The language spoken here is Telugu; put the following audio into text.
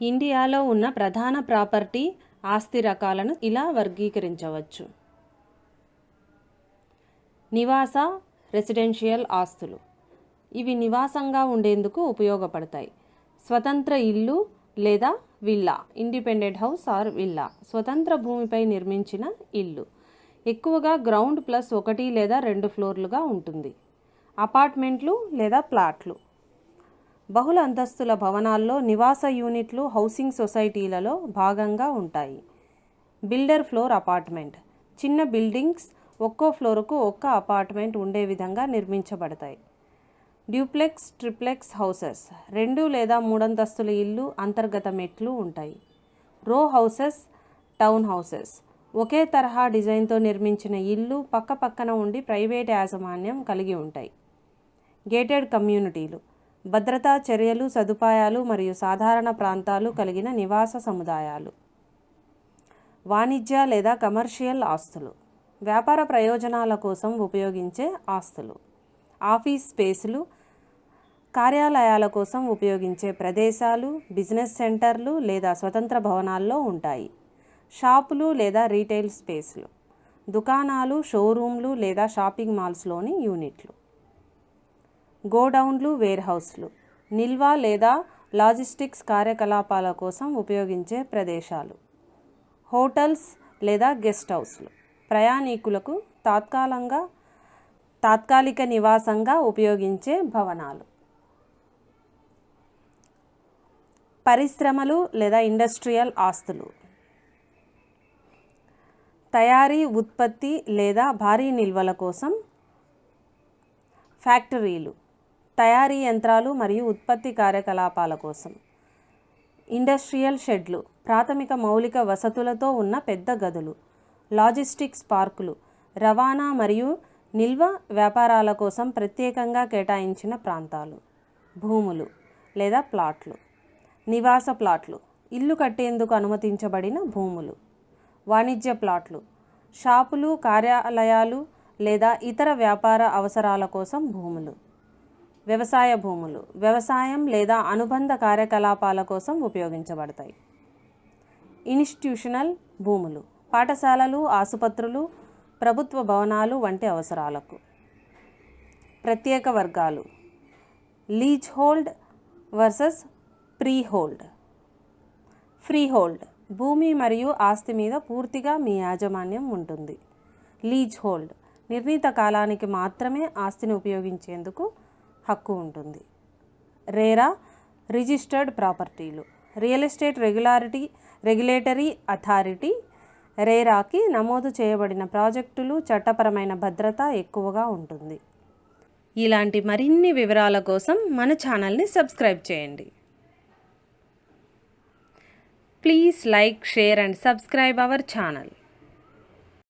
ఇండియాలో ఉన్న ప్రధాన ప్రాపర్టీ ఆస్తి రకాలను ఇలా వర్గీకరించవచ్చు. నివాస రెసిడెన్షియల్ ఆస్తులు. ఇవి నివాసంగా ఉండేందుకు ఉపయోగపడతాయి. స్వతంత్ర ఇల్లు లేదా villa, independent house or villa, స్వతంత్ర భూమిపై నిర్మించిన ఇల్లు. ఎక్కువగా గ్రౌండ్ ప్లస్ 1 లేదా 2 ఫ్లోర్లుగా ఉంటుంది. అపార్ట్మెంట్లు లేదా ప్లాట్లు. బహుళ అంతస్తుల భవనాల్లో నివాస యూనిట్లు హౌసింగ్ సొసైటీలలో భాగంగా ఉంటాయి. Builder floor apartment. చిన్న బిల్డింగ్స్ ఒక్కో ఫ్లోరుకు ఒక్క అపార్ట్మెంట్ ఉండే విధంగా నిర్మించబడతాయి. Duplex, triplex houses. 2 లేదా 3 అంతస్తుల ఇల్లు, అంతర్గత మెట్లు ఉంటాయి. రో హౌసెస్, టౌన్ హౌసెస్. ఒకే తరహా డిజైన్తో నిర్మించిన ఇల్లు పక్క పక్కన ఉండి ప్రైవేట్ యాజమాన్యం కలిగి ఉంటాయి. గేటెడ్ కమ్యూనిటీలు. భద్రతా చర్యలు, సదుపాయాలు మరియు సాధారణ ప్రాంతాలు కలిగిన నివాస సముదాయాలు. వాణిజ్య లేదా కమర్షియల్ ఆస్తులు. వ్యాపార ప్రయోజనాల కోసం ఉపయోగించే ఆస్తులు. ఆఫీస్ స్పేసులు, కార్యాలయాల కోసం ఉపయోగించే ప్రదేశాలు, బిజినెస్ సెంటర్లు లేదా స్వతంత్ర భవనాల్లో ఉంటాయి. షాపులు లేదా రీటైల్ స్పేస్లు. దుకాణాలు, షోరూమ్లు లేదా షాపింగ్ మాల్స్లోని యూనిట్లు. గోడౌన్లు, వేర్హౌస్లు. నిల్వ లేదా లాజిస్టిక్స్ కార్యకలాపాల కోసం ఉపయోగించే ప్రదేశాలు. హోటల్స్ లేదా గెస్ట్ హౌస్లు. ప్రయాణికులకు తాత్కాలిక నివాసంగా ఉపయోగించే భవనాలు. పరిశ్రమలు లేదా ఇండస్ట్రియల్ ఆస్తులు. తయారీ, ఉత్పత్తి లేదా భారీ నిల్వల కోసం ఫ్యాక్టరీలు. తయారీ యంత్రాలు మరియు ఉత్పత్తి కార్యకలాపాల కోసం. ఇండస్ట్రియల్ షెడ్లు. ప్రాథమిక మౌలిక వసతులతో ఉన్న పెద్ద గదులు. లాజిస్టిక్స్ పార్కులు. రవాణా మరియు నిల్వ వ్యాపారాల కోసం ప్రత్యేకంగా కేటాయించిన ప్రాంతాలు. భూములు లేదా ప్లాట్లు. నివాస ప్లాట్లు. ఇల్లు కట్టేందుకు అనుమతించబడిన భూములు. వాణిజ్య ప్లాట్లు. షాపులు, కార్యాలయాలు లేదా ఇతర వ్యాపార అవసరాల కోసం భూములు. వ్యవసాయ భూములు. వ్యవసాయం లేదా అనుబంధ కార్యకలాపాల కోసం ఉపయోగించబడతాయి. ఇన్స్టిట్యూషనల్ భూములు. పాఠశాలలు, ఆసుపత్రులు, ప్రభుత్వ భవనాలు వంటి అవసరాలకు. ప్రత్యేక వర్గాలు. Lease hold versus freehold. Freehold భూమి మరియు ఆస్తి మీద పూర్తిగా మీ యాజమాన్యం ఉంటుంది. లీజ్ హోల్డ్ నిర్ణీత కాలానికి మాత్రమే ఆస్తిని ఉపయోగించేందుకు హక్కు ఉంటుంది. రేరా రిజిస్టర్డ్ ప్రాపర్టీలు. రియల్ ఎస్టేట్ రెగ్యులేటరీ అథారిటీ రేరాకి నమోదు చేయబడిన ప్రాజెక్టులు, చట్టపరమైన భద్రత ఎక్కువగా ఉంటుంది. ఇలాంటి మరిన్ని వివరాల కోసం మన ఛానల్ని సబ్స్క్రైబ్ చేయండి. Please like, share and subscribe our channel.